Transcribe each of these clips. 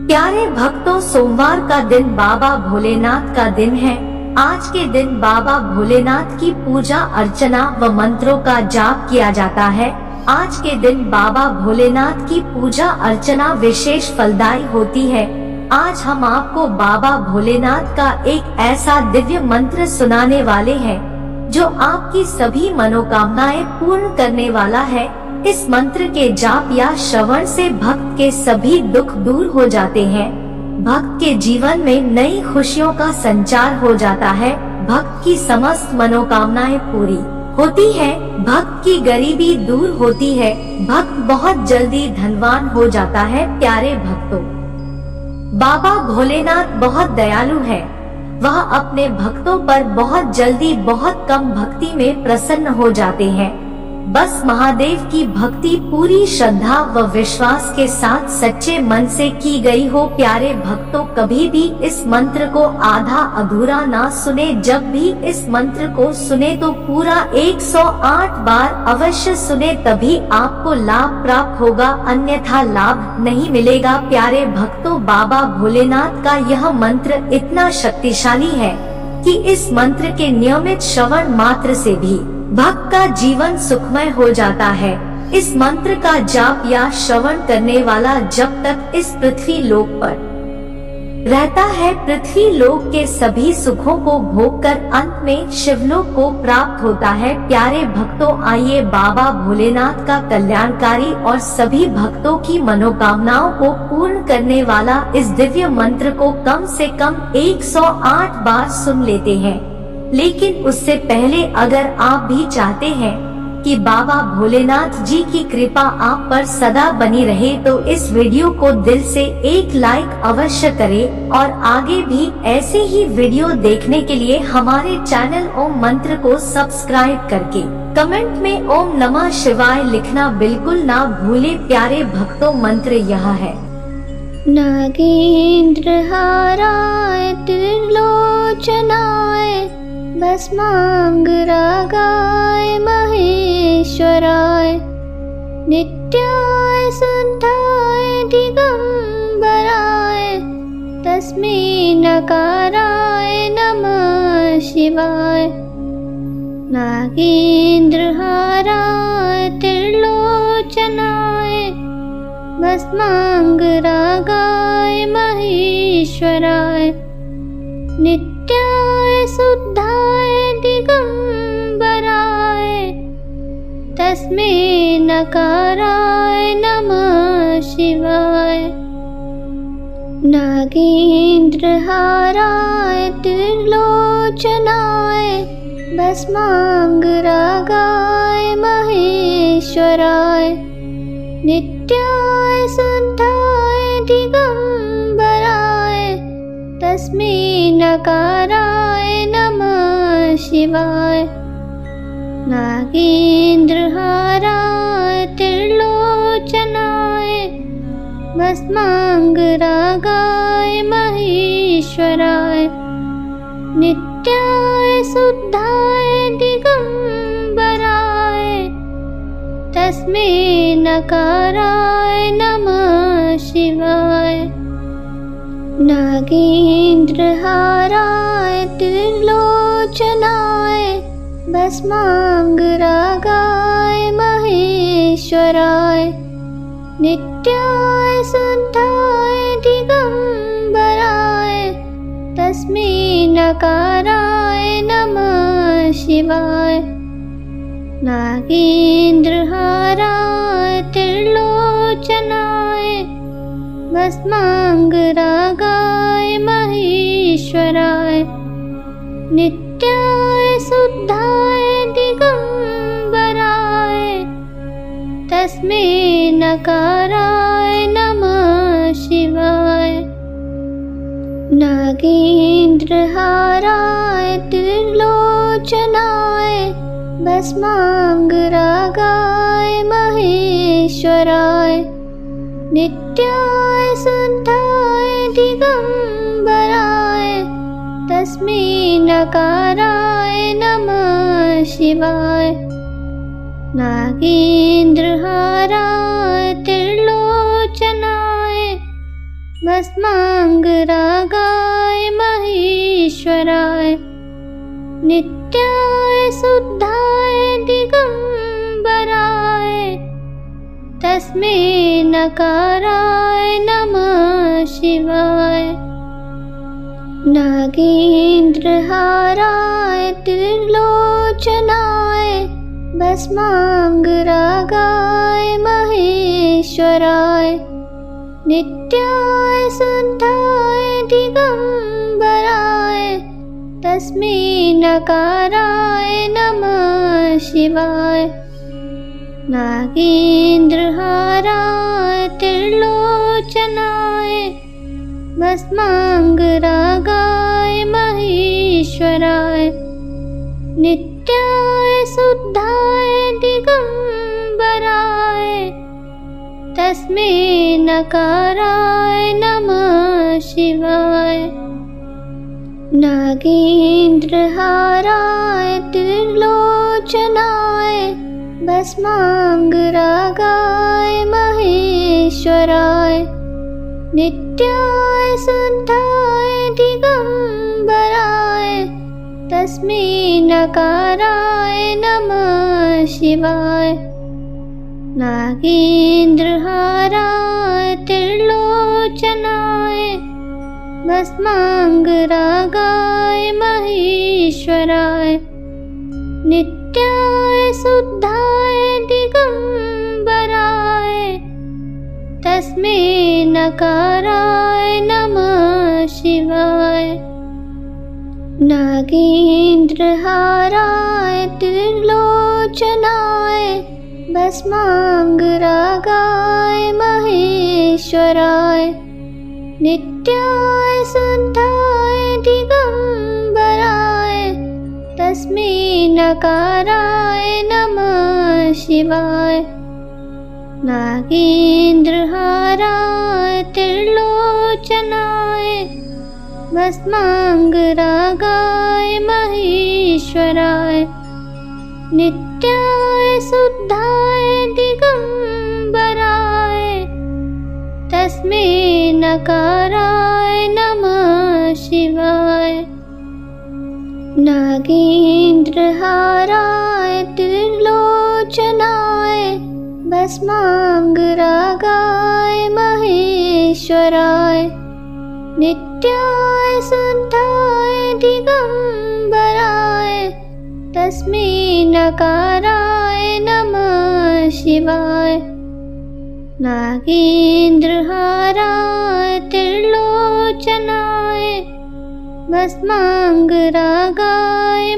प्यारे भक्तों, सोमवार का दिन बाबा भोलेनाथ का दिन है। आज के दिन बाबा भोलेनाथ की पूजा अर्चना व मंत्रों का जाप किया जाता है। आज के दिन बाबा भोलेनाथ की पूजा अर्चना विशेष फलदायी होती है। आज हम आपको बाबा भोलेनाथ का एक ऐसा दिव्य मंत्र सुनाने वाले हैं जो आपकी सभी मनोकामनाएं पूर्ण करने वाला है। इस मंत्र के जाप या श्रवण से भक्त के सभी दुख दूर हो जाते हैं। भक्त के जीवन में नई खुशियों का संचार हो जाता है। भक्त की समस्त मनोकामनाएं पूरी होती है। भक्त की गरीबी दूर होती है। भक्त बहुत जल्दी धनवान हो जाता है। प्यारे भक्तों, बाबा भोलेनाथ बहुत दयालु है। वह अपने भक्तों पर बहुत जल्दी बहुत कम भक्ति में प्रसन्न हो जाते हैं। बस महादेव की भक्ति पूरी श्रद्धा व विश्वास के साथ सच्चे मन से की गई हो। प्यारे भक्तों, कभी भी इस मंत्र को आधा अधूरा ना सुने। जब भी इस मंत्र को सुने तो पूरा 108 बार अवश्य सुने, तभी आपको लाभ प्राप्त होगा, अन्यथा लाभ नहीं मिलेगा। प्यारे भक्तों, बाबा भोलेनाथ का यह मंत्र इतना शक्तिशाली है कि इस मंत्र के नियमित श्रवण मात्र से भी भक्त का जीवन सुखमय हो जाता है। इस मंत्र का जाप या श्रवण करने वाला जब तक इस पृथ्वी लोक पर रहता है, पृथ्वी लोक के सभी सुखों को भोग कर अंत में शिवलोक को प्राप्त होता है। प्यारे भक्तों, आइए बाबा भोलेनाथ का कल्याणकारी और सभी भक्तों की मनोकामनाओं को पूर्ण करने वाला इस दिव्य मंत्र को कम से कम 108 बार सुन लेते हैं। लेकिन उससे पहले अगर आप भी चाहते हैं कि बाबा भोलेनाथ जी की कृपा आप पर सदा बनी रहे, तो इस वीडियो को दिल से एक लाइक अवश्य करें और आगे भी ऐसे ही वीडियो देखने के लिए हमारे चैनल ओम मंत्र को सब्सक्राइब करके कमेंट में ओम नमः शिवाय लिखना बिल्कुल ना भूले। प्यारे भक्तों, मंत्र यह है। नागेंद्र हाराय त्रिलोचनाय भस्मांगरागाय महेश्वराय नित्याय शुद्धाय दिगंबराय तस्मै नकाराय नमः शिवाय। नागेंद्रहाराय त्रिलोचनाय भस्मांगरागाय महेश्वराय नित्याय शुद्धाय दिगंबराय तस्मै नकाराय नमः शिवाय। नागेंद्रहाराय त्रिलोचनाय भस्मांगरागाय महेश्वराय नित्याय शुद्धाय दिगंबराय तस्मै नकाराय नमः शिवाय। नागेंद्रहाराय त्रिलोचनाय भस्मांगरागाय महेश्वराय नित्याय शुद्धाय दिगंबराय तस्मै नकाराय नमः शिवाय। नागेंद्रहाराय त्रिलोचनाय भस्मांगरागाय महेश्वराय नित्याय शुद्धाय दिगंबराय तस्मै नकाराय नमः शिवाय। नागेंद्रहाराय त्रिलोचनाय भस्मांगरागाय महेश्वराय नित्याय शुद्धाय दिगंबराय तस्मै नकाराय नमः शिवाय। नागेंद्रहाराय त्रिलोचनाय भस्मांगरागाय महेश्वराय नित्याय शुद्धाय दिगंबराय तस्मै नकाराय नमः शिवाय। नागेंद्रहाराय त्रिलोचनाय भस्माङ्गरागाय महेश्वराय नित्याय शुद्धाय दिगम्बराय तस्मै नकाराय नमः शिवाय। नागेन्द्रहाराय त्रिलोचनाय भस्माङ्गरागाय महेश्वराय नित्याय शुद्धाय दिगम्बराय तस्मै नकाराय नमः शिवाय। नागेन्द्रहाराय त्रिलोचनाय भस्माङ्गरागाय महेश्वराय नित्याय शुद्धाय दिगम्बराय तस्मै नकाराय नमः शिवाय। नागेन्द्रहाराय त्रिलोचनाय भस्माङ्गरागाय महेश्वराय नित्याय शुद्धाय दिगम्बराय तस्मै नकाराय नमः शिवाय। नागेन्द्रहाराय त्रिलोचनाय भस्माङ्गरागाय महेश्वराय नित्याय शुद्धाय दिगम्बराय तस्मै नकाराय नमः शिवाय। नागेन्द्रहाराय त्रिलोचनाय भस्माङ्गरागाय महेश्वराय नित्याय शुद्धाय दिगम्बराय तस्मै नकाराय नमः शिवाय। नागेन्द्रहाराय त्रिलोचनाय भस्माङ्गरागाय महेश्वराय नित्याय शुद्धाय दिगम्बराय तस्मै नकाराय नमः शिवाय। नागेन्द्रहाराय त्रिलोचनाय भस्माङ्गरागाय महेश्वराय नित्याय शुद्धाय दिगम्बराय तस्मै नकाराय नमः शिवाय। नागेन्द्रहाराय त्रिलोचनाय भस्माङ्गरागाय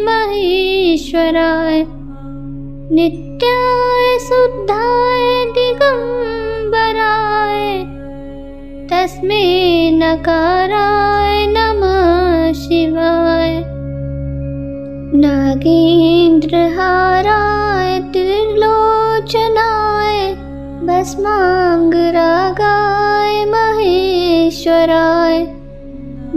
महेश्वराय नित्याय शुद्धाय दिगम्बराय तस्मै नकाराय नमः शिवाय। नागेन्द्रहाराय त्रिलोचनाय भस्माङ्गरागाय महेश्वराय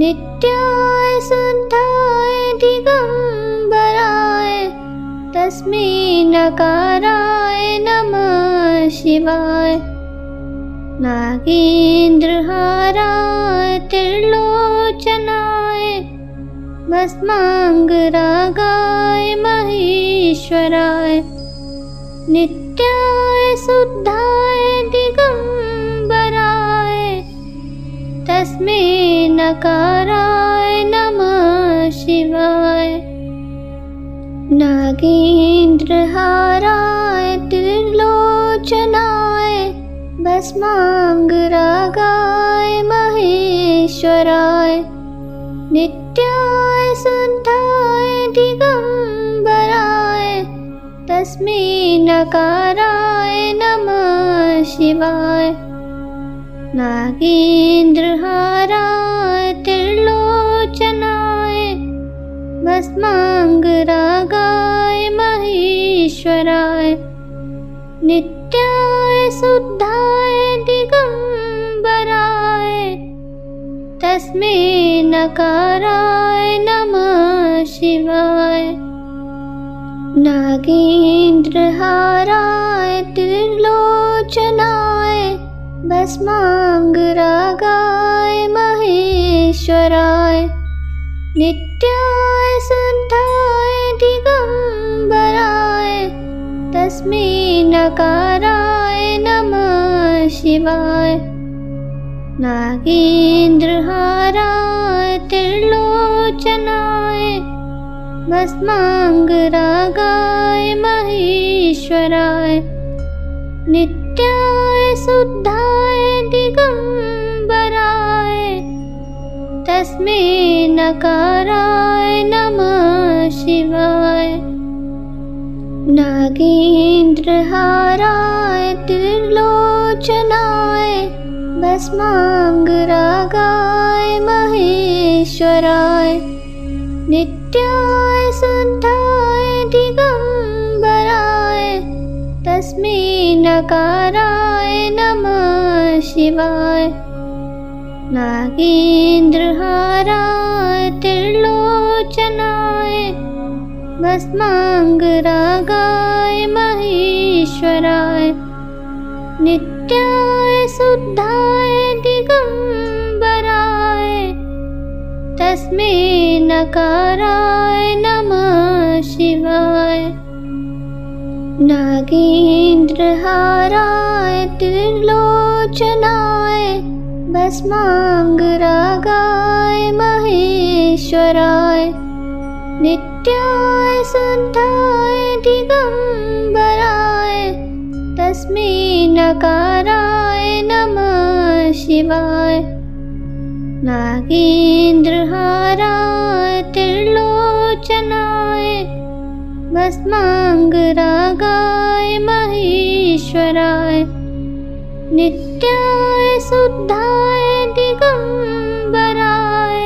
नित्याय शुद्धाय दिगम्बराय तस्मै नकाराय नमः शिवाय। नागेन्द्रहाराय त्रिलोचनाय भस्माङ्गरागाय महेश्वराय नित्याय शुद्धाय दिगम्बराय तस्मै नकाराय नमः शिवाय। नागेन्द्रहाराय त्रिलोचनाय भस्माङ्गरागाय महेश्वराय नित्याय शुद्धाय दिगम्बराय तस्मै नकाराय नमः शिवाय। नागेन्द्रहाराय त्रिलोचनाय भस्माङ्गरागाय महेश्वराय नित्याय शुद्धाय दिगम्बराय तस्मै नकाराय नमः शिवाय। नागेन्द्रहाराय त्रिलोचनाय भस्माङ्गरागाय महेश्वराय नित्याय शुद्धाय दिगम्बराय तस्मै नकाराय नमः शिवाय। नागेन्द्रहाराय त्रिलोचनाय भस्माङ्गरागाय महेश्वराय नित्याय शुद्धाय दिगम्बराय तस्मै नकाराय नमः शिवाय। नागेन्द्रहाराय त्रिलोचनाय भस्माङ्गरागाय महेश्वराय नित्याय शुद्धाय दिगम्बराय तस्मै नकाराय नमः शिवाय। नागेन्द्रहाराय त्रिलोचनाय भस्माङ्गरागाय महेश्वराय नित्याय शुद्धाय दिगम्बराय तस्मै नकाराय नमः शिवाय। नागेन्द्रहाराय त्रिलोचनाय भस्माङ्गरागाय महेश्वराय नित्याय शुद्धाय दिगम्बराय तस्मै नकाराय नमः शिवाय। नागेन्द्रहाराय त्रिलोचनाय भस्माङ्गरागाय महेश्वराय नित्याय शुद्धाय दिगम्बराय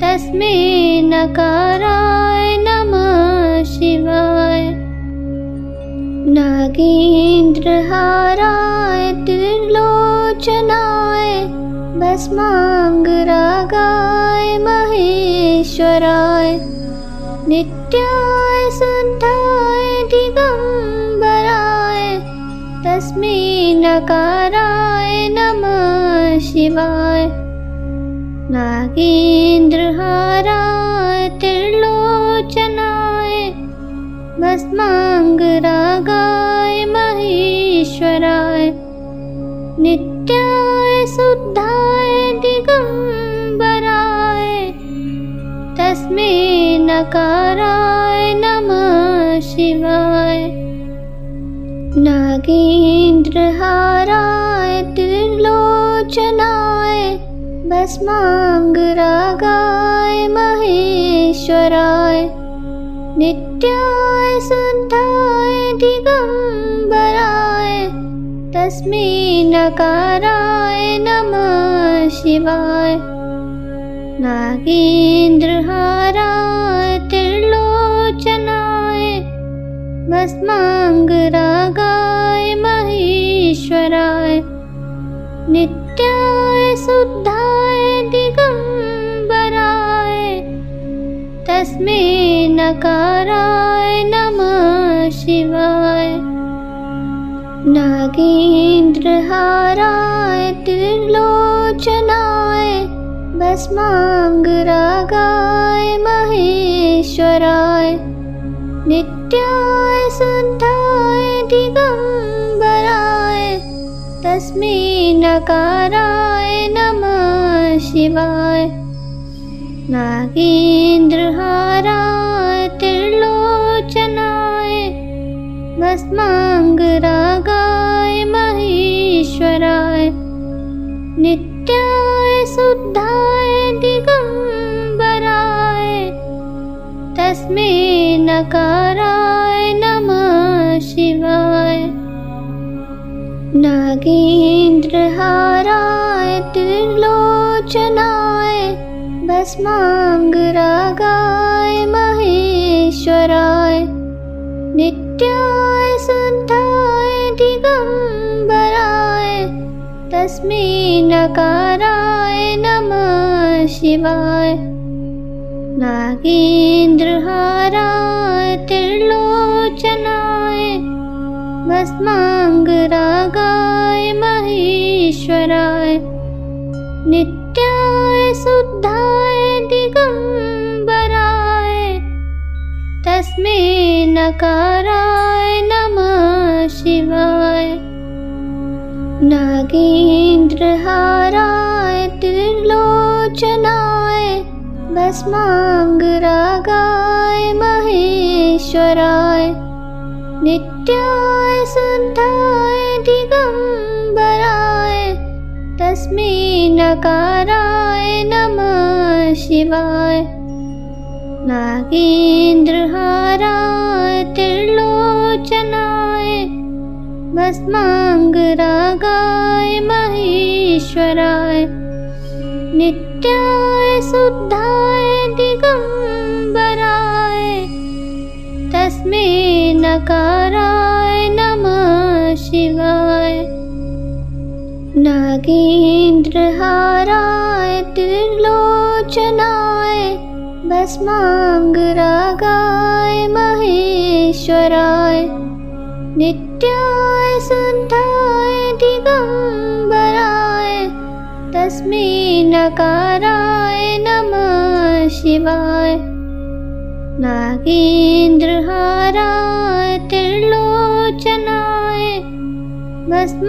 तस्मै नकाराय नमः शिवाय। नागेन्द्रहाराय त्रिलोचनाय भस्माङ्गरागाय महेश्वराय नित्याय शुद्धाय दिगम्बराय तस्मै नकाराय नमः शिवाय। नागेन्द्रहाराय त्रिलोचनाय भस्माङ्गरागाय महेश्वराय नित्याय शुद्धाय दिगम्बराय तस्मै नकाराय नमः शिवाय। नागेन्द्रहाराय त्रिलोचनाय भस्माङ्गरागाय महेश्वराय नित्याय शुद्धाय दिगम्बराय तस्मै नकाराय नमः शिवाय। नागेन्द्रहाराय त्रिलोचनाय भस्माङ्गरागाय महेश्वराय नित्याय शुद्धाय दिगम्बराय तस्मै नकाराय नमः शिवाय। नागेन्द्रहाराय त्रिलोचनाय भस्माङ्गरागाय महेश्वराय नित्याय शुद्धाय दिगम्बराय तस्मै नकाराय नमः शिवाय। नागेन्द्रहाराय त्रिलोचनाय भस्माङ्गरागाय महेश्वराय नित्याय शुद्धाय दिगम्बराय तस्मै नकाराय नमः शिवाय। नागेन्द्रहाराय त्रिलोचनाय भस्माङ्गरागाय महेश्वराय नित्याय शुद्धाय दिगम्बराय तस्मै नकाराय नमः शिवाय। नागेन्द्रहाराय त्रिलोचनाय भस्माङ्गरागाय महेश्वराय महेश्वराय नित्याय शुद्धाय दिगंबराय तस्मै नकाराय नमः शिवाय नागेन्द्रहाराय त्रिलोचनाय भस्मांगरागाय महेश्वराय नित्याय शुद्धाय दिगंबराय तस्मै नकाराय नमः शिवाय नागेन्द्रहाराय त्रिलोचनाय भस्मांगरागाय महेश्वराय नित्याय शुद्धाय दिगंबराय तस्मै नकाराय नमः शिवाय नागेन्द्रहाराय त्रिलोचनाय भस्मांगरागाय महेश्वराय नित्याय शुद्धाय दिगंबराय तस्मै नकाराय नमः शिवाय नागेन्द्रहाराय त्रिलोचनाय भस्मांगरागाय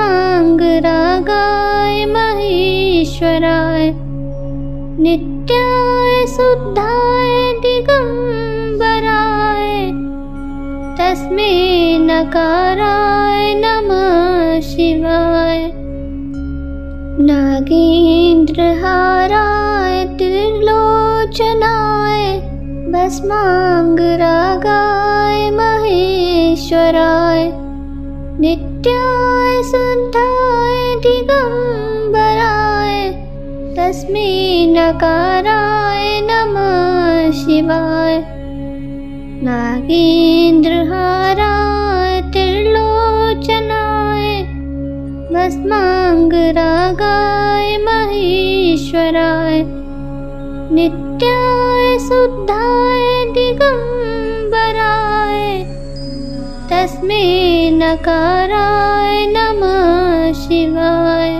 महेश्वराय नित्याय शुद्धाय दिगंबराय तस्मै नकाराय नमः शिवाय नागेन्द्रहाराय त्रिलोचनाय भस्मांगरागाय महेश्वराय नित्याय शुद्धाय दिगंबराय तस्मै नकाराय नमः शिवाय नागेन्द्रहाराय त्रिलोचनाय भस्मांगरागाय महेश्वराय नित्याय शुद्धाय दिगंबराय तस्मै नकाराय नमः शिवाय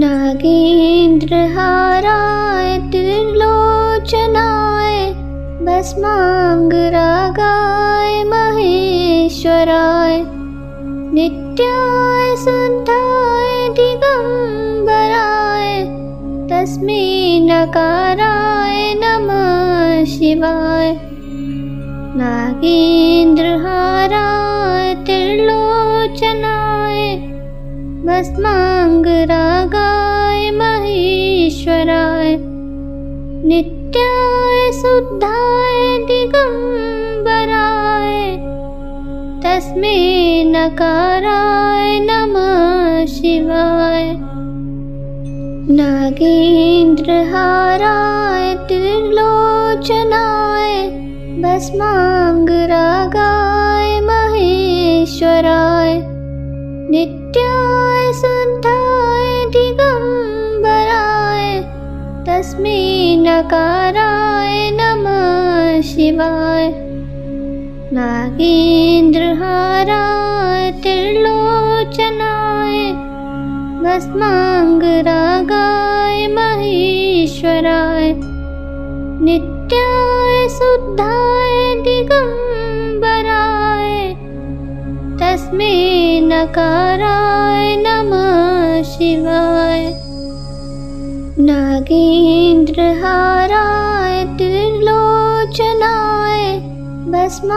नागेन्द्रहाराय त्रिलोचनाय भस्मांगरागाय महेश्वराय नित्याय शुद्धाय दिगंबराय तस्मै नकाराय नमः शिवाय नागेन्द्रहाराय त्रिलोचनाय भस्मांगरागाय महेश्वराय नित्याय शुद्धाय दिगंबराय तस्मै नकाराय नमः शिवाय नागेन्द्रहाराय त्रिलोचनाय भस्मांगरागाय महेश्वराय नित्याय शुद्धाय दिगंबराय तस्मै नकाराय नमः शिवाय नागेन्द्रहाराय त्रिलोचनाय भस्मांगरागाय महेश्वराय नित्याय शुद्धाय दिगंबराय तस्मै नकाराय नमः शिवाय नागेन्द्रहाराय त्रिलोचनाय भस्मांगरागाय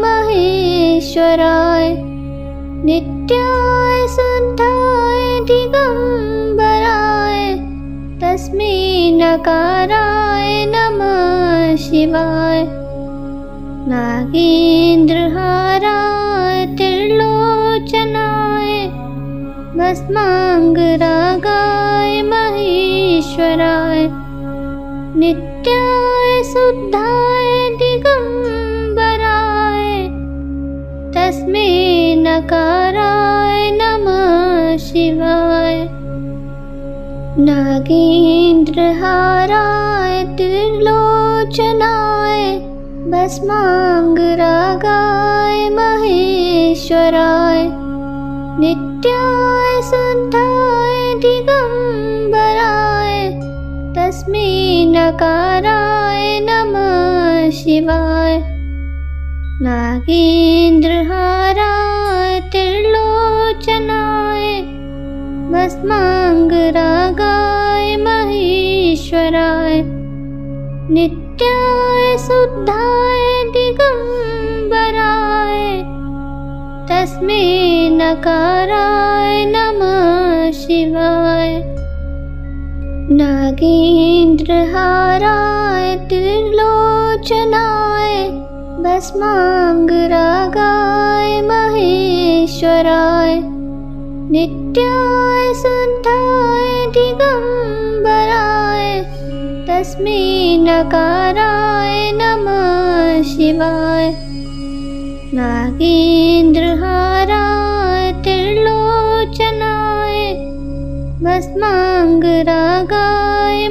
महेश्वराय नित्याय शुद्धाय दिगंबराय तस्मै नकाराय नमः शिवाय नागेन्द्रहाराय त्रिलोचनाय भस्मांगरागाय महेश्वराय नित्याय शुद्धाय दिगंबराय तस्मै नकाराय नमः शिवाय नागेन्द्रहाराय त्रिलोचनाय भस्मांगरागाय महेश्वराय नित्याय शुद्धाय दिगंबराय तस्मै नकाराय नमः शिवाय। नागेन्द्रहाराय त्रिलोचनाय भस्मांगरागाय महेश्वराय नित्याय शुद्धाय दिगंबराय तस्मै नकाराय नमः शिवाय। नागेन्द्रहाराय त्रिलोचनाय भस्मांगरागाय महेश्वराय नित्याय शुद्धाय दिगंबराय तस्मै नकाराय नमः शिवाय। नागेन्द्रहाराय त्रिलोचनाय भस्मांगरागाय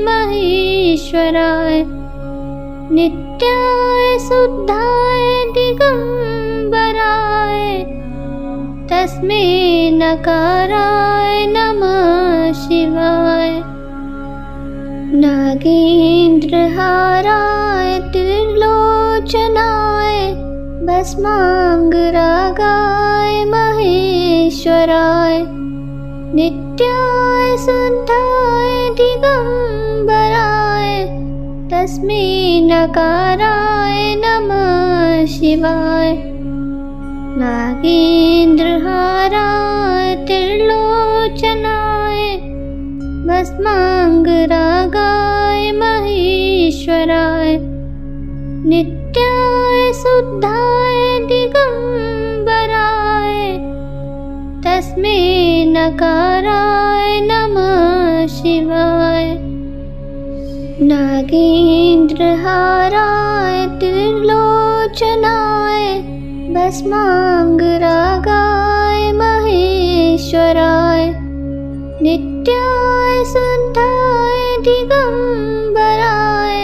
महेश्वराय नित्याय शुद्धाय दिगंबराय तस्मै नकाराय नमः शिवाय। नागेन्द्रहाराय त्रिलोचनाय भस्मांगरागाय महेश्वराय नित्याय शुद्धाय दिगंबराय तस्मै नकाराय नमः शिवाय। नागेन्द्रहाराय त्रिलोचनाय भस्मांगरागाय महेश्वराय नित्याय शुद्धाय दिगंबराय तस्मै नकाराय नमः शिवाय। नागेन्द्रहाराय त्रिलोचनाय भस्मांगरागाय महेश्वराय नित्याय शुद्धाय दिगंबराय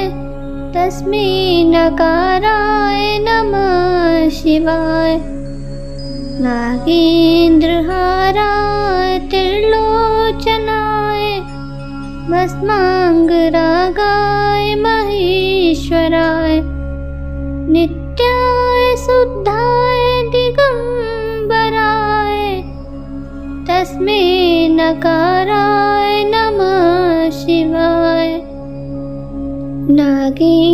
तस्मै नकाराय नमः शिवाय। नागेन्द्रहाराय त्रिलोचनाय भस्मांगरागाय महेश्वराय नित्याय शुद्धाय दिगंबराय तस्मै नकाराय नमः शिवाय। नागेन्द्रहाराय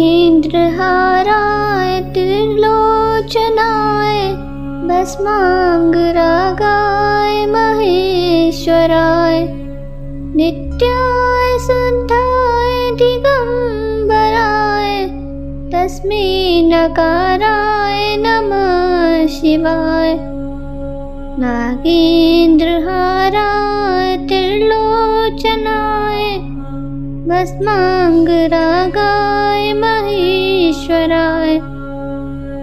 त्रिलोचनाय भस्मांगरागाय महेश्वराय नित्याय शुद्धाय दिगंबराय तस्मै नकाराय नमः शिवाय। नागेन्द्रहाराय त्रिलोचनाय भस्मांगरागाय महेश्वराय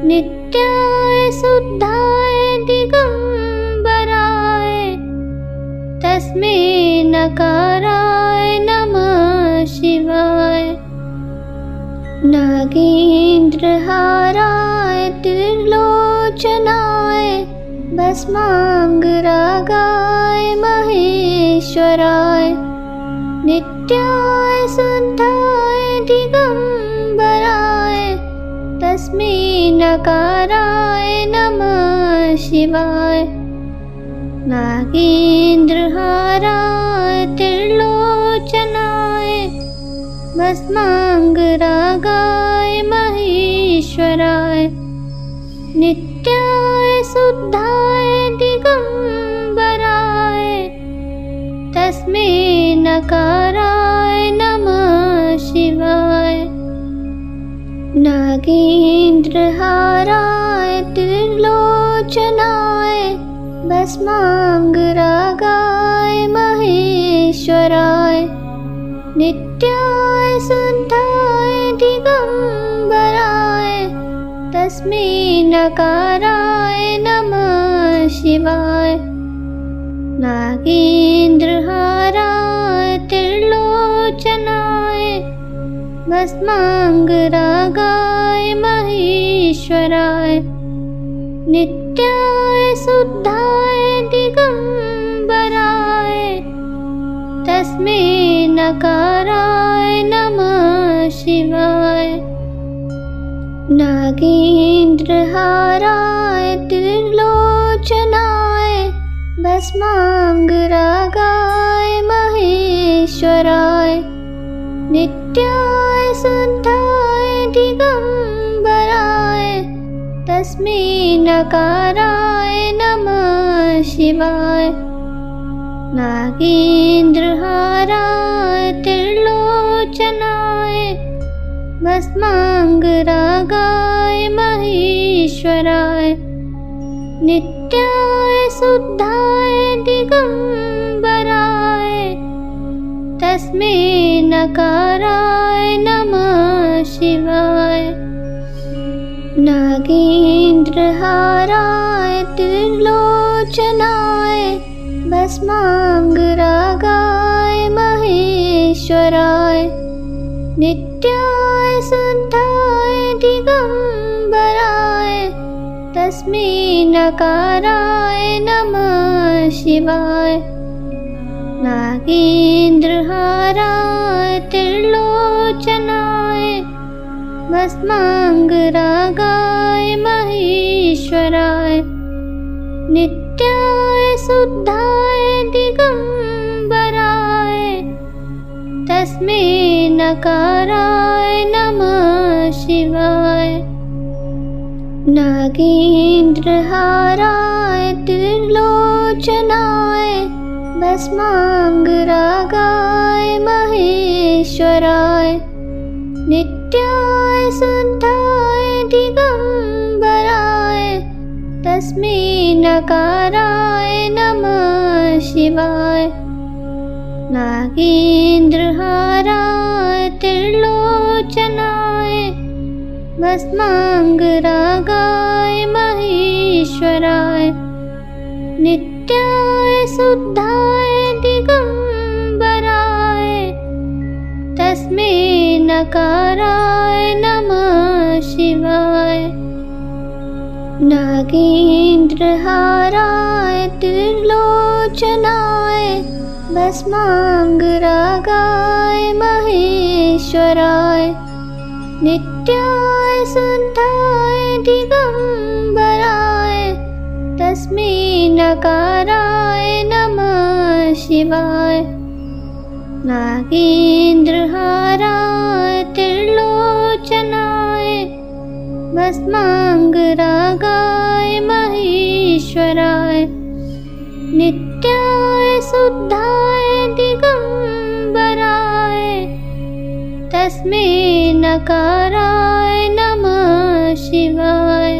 नित्याय शुद्धाय दिगंबराय तस्मै नकाराय नमः शिवाय। नागेन्द्रहाराय त्रिलोचनाय भस्मांगरागाय महेश्वराय नित्याय शुद्धाय दिगंबराय तस्मै नकाराय नमः शिवाय। नागेन्द्रहाराय त्रिलोचनाय भस्मांगरागाय महेश्वराय नित्याय शुद्धाय दिगंबराय तस्मै नकाराय नमः शिवाय। नागेन्द्रहाराय त्रिलोचनाय भस्मांगरागाय महेश्वराय नित्याय शुद्धाय दिगंबराय तस्मै नकाराय नमः शिवाय। नागेन्द्रहाराय त्रिलोचनाय भस्मांगरागाय महेश्वराय नित्याय शुद्धाय दिगम्बराय तस्मै नकाराय नमः शिवाय। नागेन्द्रहाराय त्रिलोचनाय भस्माङ्गरागाय महेश्वराय नित्याय शुद्धाय दिगम्बराय तस्मै नकाराय नमः शिवाय। नागेन्द्रहाराय त्रिलोचनाय भस्माङ्गरागाय महेश्वराय नित्याय शुद्धाय दिगम्बराय तस्मै नकाराय नमः शिवाय। नागेन्द्रहाराय त्रिलोचनाय भस्माङ्गरागाय महेश्वराय नित्याय शुद्धाय दिगम्बराय तस्मै नकाराय नमः शिवाय। नागेन्द्रहाराय त्रिलोचनाय भस्माङ्गरागाय महेश्वराय नित्याय शुद्धाय दिगम्बराय तस्मै नकाराय नमः शिवाय। नागेन्द्रहाराय त्रिलोचनाय भस्माङ्गरागाय महेश्वराय नित्याय शुद्धाय दिगम्बराय तस्मै नकाराय नमः शिवाय। नागेन्द्रहाराय त्रिलोचनाय भस्माङ्गरागाय महेश्वराय नित्याय शुद्धाय दिगम्बराय तस्मै नकाराय नमः शिवाय। नागेन्द्रहाराय त्रिलोचनाय भस्माङ्गरागाय महेश्वराय नित्याय शुद्धाय दिगम्बराय तस्मै नकाराय नमः शिवाय। नागेन्द्रहाराय त्रिलोचनाय भस्माङ्गरागाय महेश्वराय नित्याय शुद्धाय दिगम्बराय तस्मै नकाराय नमः शिवाय।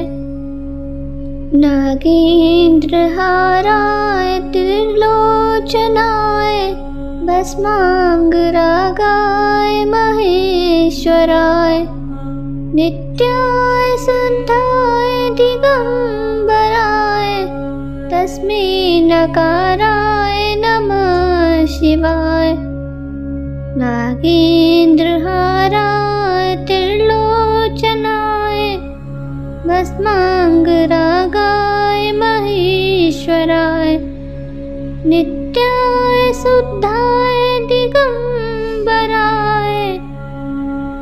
नागेन्द्रहाराय त्रिलोचनाय भस्माङ्गरागाय महेश्वराय नित्याय शुद्धाय दिगम्बराय तस्मै नकाराय नमः शिवाय। नागेन्द्रहाराय त्रिलोचनाय भस्माङ्गरागाय महेश्वराय नित्याय शुद्धाय दिगम्बराय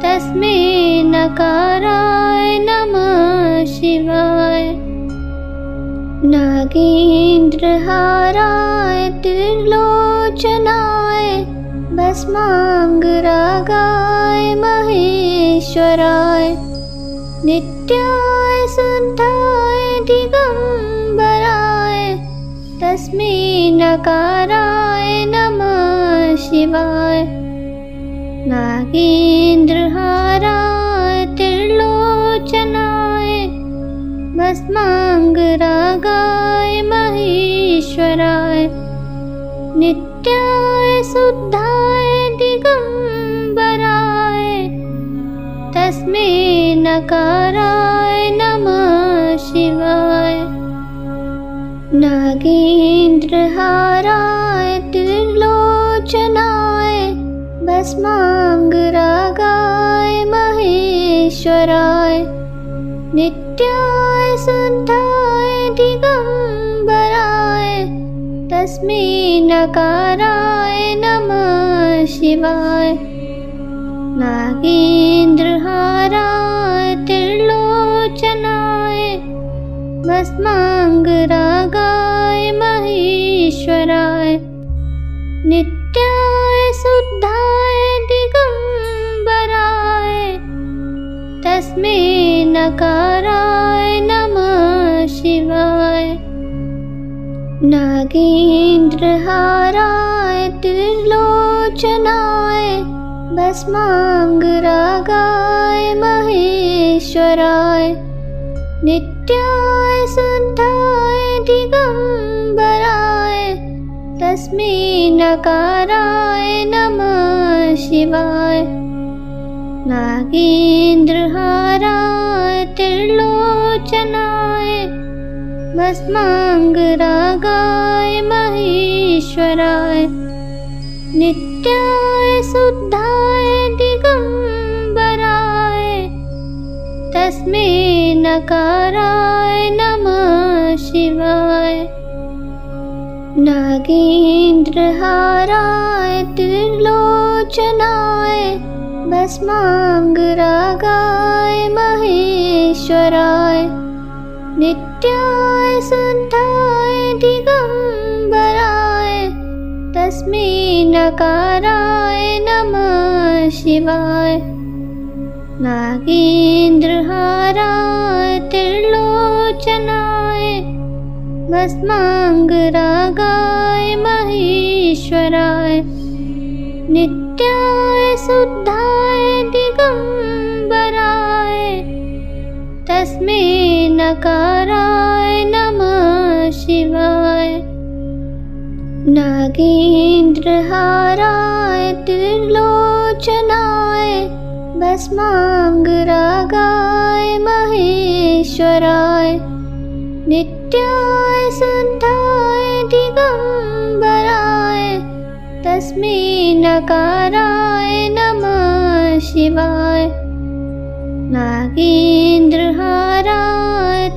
तस्मै नकाराय नमः शिवाय। नागेन्द्रहाराय त्रिलोचनाय भस्माङ्गरागाय महेश्वराय नित्याय शुद्धाय दिगम्बराय तस्मै नकाराय नमः शिवाय। नागेन्द्रहाराय त्रिलोचनाय भस्माङ्गरागाय महेश्वराय नित्याय शुद्धाय दिगम्बराय तस्मै नकाराय नमः शिवाय। नागेन्द्रहाराय त्रिलोचनाय भस्माङ्गरागाय महेश्वराय नित्याय शुद्धाय दिगम्बराय तस्मै नकाराय नमः शिवाय। नागेन्द्रहाराय त्रिलोचनाय भस्माङ्गरागाय महेश्वराय नित्याय शुद्धाय दिगम्बराय तस्मै नकाराय नमः शिवाय। नागेन्द्रहाराय त्रिलोचनाय भस्माङ्गरागाय महेश्वराय नित्याय शुद्धाय दिगम्बराय तस्मै नकाराय नमः शिवाय। नागेन्द्रहाराय त्रिलोचनाय भस्माङ्गरागाय महेश्वराय नित्याय शुद्धाय दिगम्बराय तस्मै नकाराय नमः शिवाय। नागेन्द्रहाराय त्रिलोचनाय भस्माङ्गरागाय महेश्वराय नित्याय शुद्धाय दिगम्बराय तस्मै नकाराय नमः शिवाय। नागेन्द्रहाराय त्रिलोचनाय भस्माङ्गरागाय महेश्वराय नित्याय शुद्धाय दिगम्बराय तस्मै नकाराय नमः शिवाय। नागेन्द्रहाराय त्रिलोचनाय भस्माङ्गरागाय महेश्वराय नित्याय शुद्धाय दिगम्बराय तस्मै नकाराय नमः शिवाय। नागेन्द्रहाराय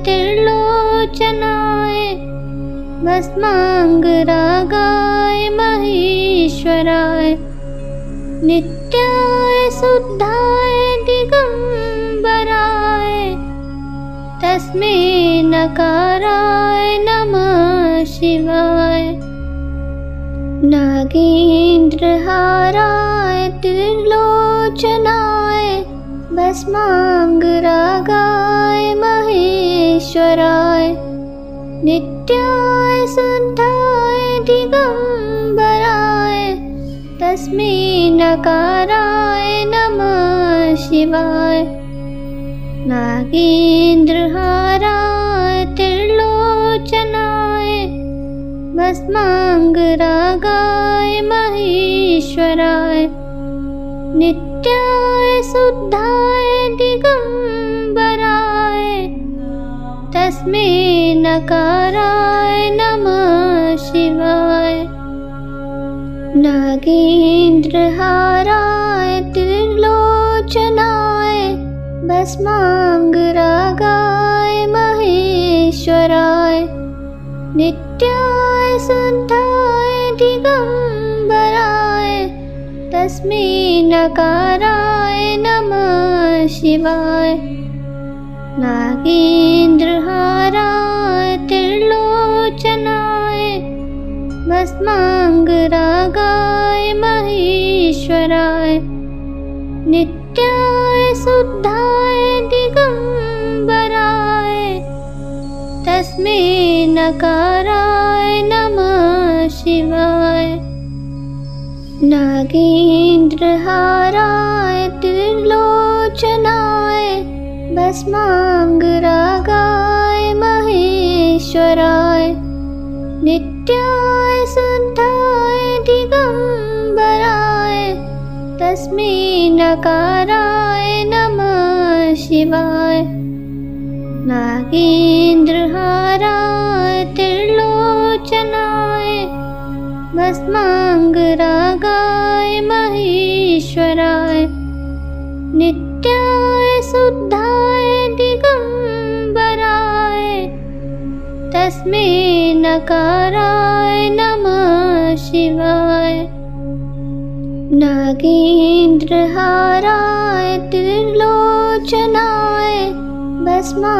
त्रिलोचनाय भस्माङ्गरागाय महेश्वराय नित्याय शुद्धाय दिगम्बराय तस्मै नकाराय नमः शिवाय। नागेन्द्रहाराय त्रिलोचनाय भस्माङ्गरागाय महेश्वराय नित्याय शुद्धाय दिगम्बराय तस्मै नकाराय नमः शिवाय। नागेन्द्रहाराय त्रिलोचनाय भस्माङ्गरागाय महेश्वराय नित्याय शुद्धाय दिगम्बराय तस्मै नकाराय नमः शिवाय। नागेन्द्रहाराय त्रिलोचनाय भस्माङ्गरागाय महेश्वराय नित्याय शुद्धाय दिगम्बराय तस्मै नकाराय नमः शिवाय। नागेन्द्रहाराय त्रिलोचनाय भस्माङ्गरागाय महेश्वराय नित्याय शुद्धाय दिगम्बराय तस्मै नकाराय नमः शिवाय। नागेन्द्रहाराय त्रिलोचनाय भस्माङ्गरागाय महेश्वराय नित्याय शुद्धाय दिगम्बराय तस्मै नकाराय नमः शिवाय। नागेन्द्रहाराय त्रिलोचनाय भस्माङ्गरागाय महेश्वराय नित्याय शुद्धाय दिगम्बराय तस्मै नकाराय नमः शिवाय। नागेन्द्रहाराय त्रिलोचनाय भस्माङ्गरागाय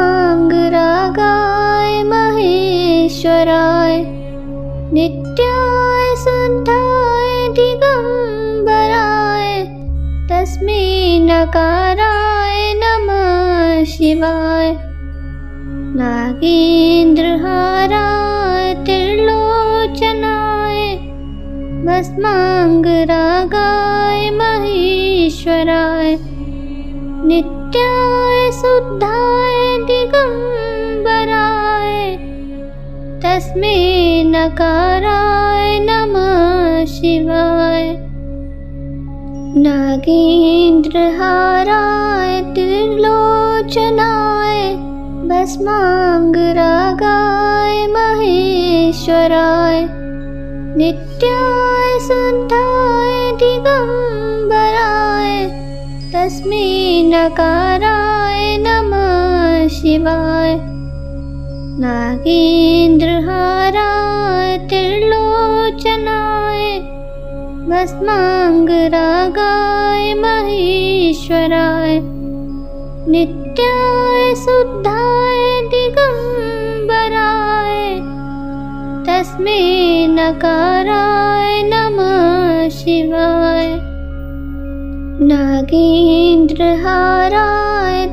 महेश्वराय नित्याय शुद्धाय दिगम्बराय तस्मै नकाराय नमः शिवाय। नागेन्द्रहाराय त्रिलोचनाय भस्माङ्गरागाय महेश्वराय नित्याय शुद्धाय दिगम्बराय तस्मै नकाराय नमः शिवाय। नागेन्द्रहाराय त्रिलोचनाय भस्माङ्गरागाय महेश्वराय नित्याय शुद्धाय दिगम्बराय तस्मै नकाराय नमः शिवाय। नागेन्द्रहाराय त्रिलोचनाय भस्माङ्गरागाय महेश्वराय नित्याय शुद्धाय दिगम्बराय तस्मै नकाराय नमः शिवाय। नागेन्द्रहाराय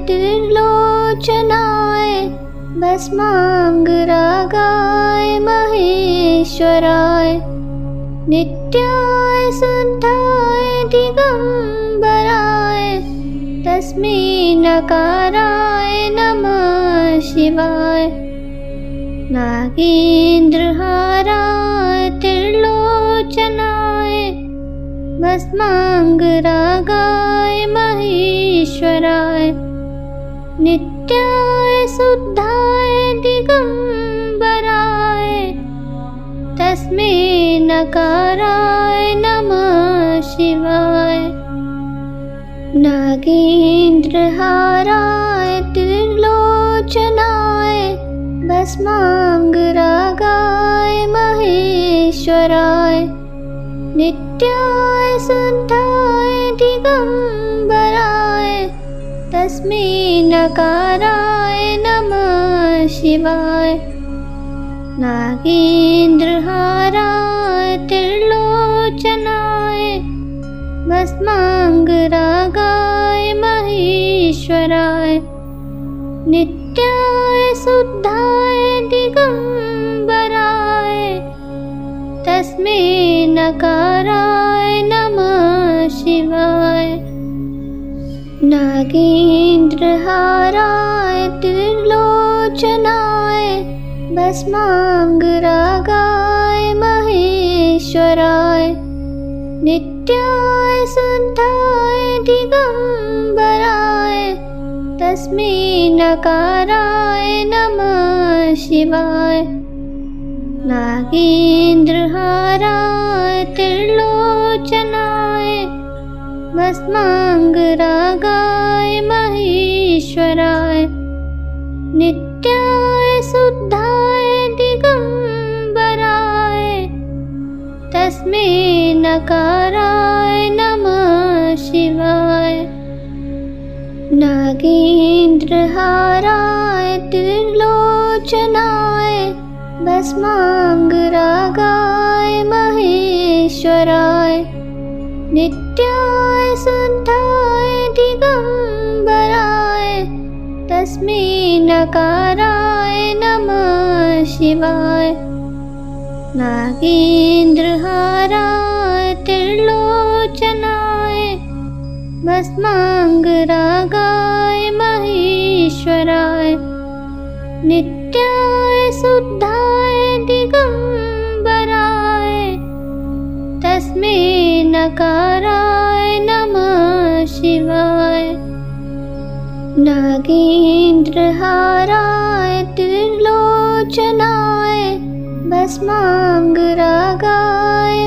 त्रिलोचनाय भस्माङ्गरागाय महेश्वराय नित्याय शुद्धाय दिगम्बराय तस्मै नकाराय नमः शिवाय। नागेन्द्रहाराय त्रिलोचनाय भस्माङ्गरागाय महेश्वराय नित्याय शुद्धाय दिगम्बराय तस्मै नकाराय नमः शिवाय। नागेन्द्रहाराय त्रिलोचनाय भस्माङ्गरागाय महेश्वराय नित्याय शुद्धाय दिगम्बराय तस्मै नकाराय नमः शिवाय। नागेन्द्रहाराय त्रिलोचनाय भस्माङ्गरागाय महेश्वराय नित्याय शुद्धाय दिगम्बराय तस्मै नकाराय नमः शिवाय। नागेन्द्रहाराय त्रिलोचनाय भस्माङ्गरागाय महेश्वराय नित्याय शुद्धाय दिगम्बराय तस्मै नकाराय नमः शिवाय। नागेन्द्रहाराय त्रिलोचनाय भस्माङ्गरागाय महेश्वराय नित्याय शुद्धाय दिगम्बराय तस्मै नकाराय नमः शिवाय। नागेन्द्रहाराय त्रिलोचनाय भस्माङ्गरागाय महेश्वराय नित्याय शुद्धाय दिगम्बराय तस्मै नकाराय नमः शिवाय। नागेन्द्रहाराय त्रिलोचनाय भस्माङ्गरागाय महेश्वराय नित्याय शुद्धाय दिगम्बराय तस्मै नकाराय नमः शिवाय। नागेन्द्रहाराय त्रिलोचनाय भस्माङ्गरागाय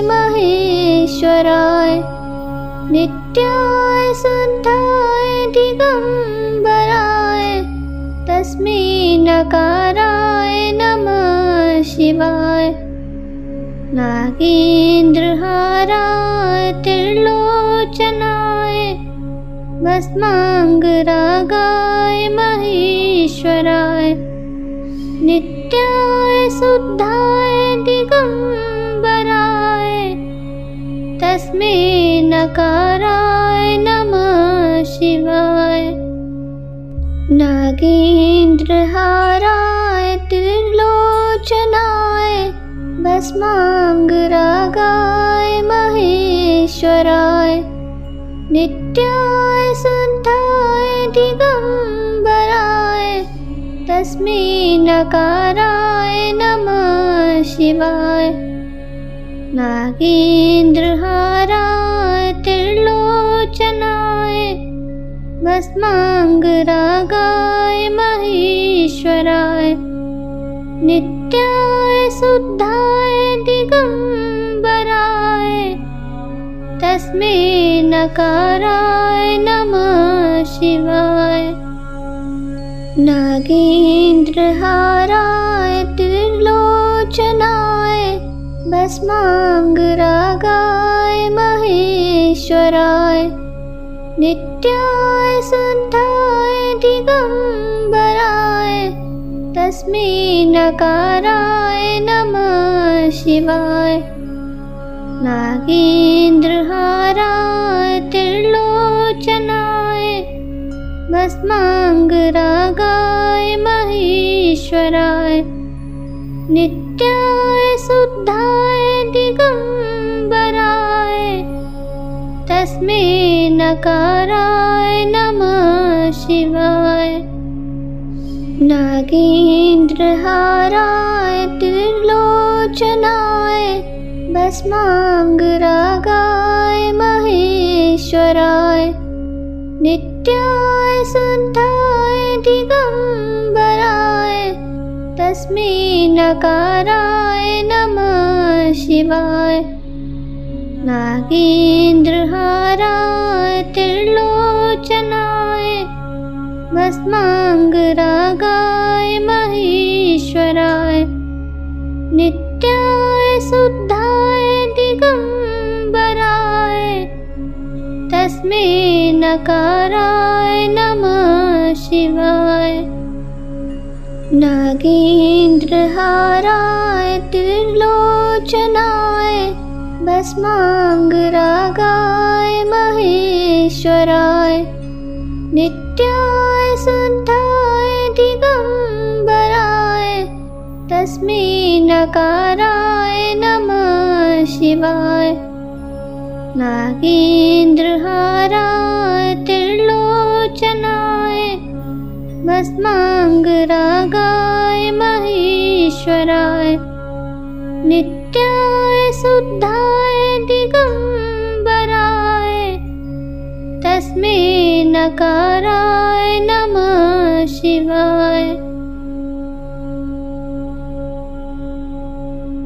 महेश्वराय नित्याय शुद्धाय दिगम्बराय तस्मै नकाराय नमः नागेन्द्रहाराय त्रिलोचनाय भस्माङ्गरागाय महेश्वराय नित्याय शुद्धाय दिगम्बराय तस्मै नकाराय नमः शिवाय। नागेन्द्रहाराय त्रिलोचनाय भस्माङ्गरागाय महेश्वराय नित्याय शुद्धाय दिगम्बराय तस्मै नकाराय नमः शिवाय। नागेन्द्रहाराय त्रिलोचनाय भस्माङ्गरागाय महेश्वराय नित्याय शुद्धाय दिगम्बराय तस्मै नकाराय नमः शिवाय। नागेन्द्रहाराय त्रिलोचनाय भस्माङ्गरागाय महेश्वराय नित्याय शुद्धाय दिगम्बराय तस्मै नकाराय नमः शिवाय। नागेन्द्रहाराय त्रिलोचनाय भस्माङ्गरागाय महेश्वराय नित्याय शुद्धाय दिगम्बराय तस्मै नकाराय नमः शिवाय। नागेन्द्रहाराय त्रिलोचनाय भस्माङ्गरागाय महेश्वराय नित्याय शुद्धाय दिगम्बराय तस्मै नकाराय नमः शिवाय। नागेन्द्रहाराय त्रिलोचनाय भस्माङ्गरागाय महेश्वराय नित्याय शुद्धाय दिगम्बराय तस्मै नकाराय नमः शिवाय। नागेन्द्रहाराय त्रिलोचनाय भस्माङ्गरागाय महेश्वराय नित्याय शुद्धाय दिगम्बराय तस्मै नकाराय नमः शिवाय। नागेन्द्रहाराय त्रिलोचनाय भस्माङ्गरागाय महेश्वराय नित्याय शुद्धाय दिगम्बराय तस्मै नकाराय नमः शिवाय।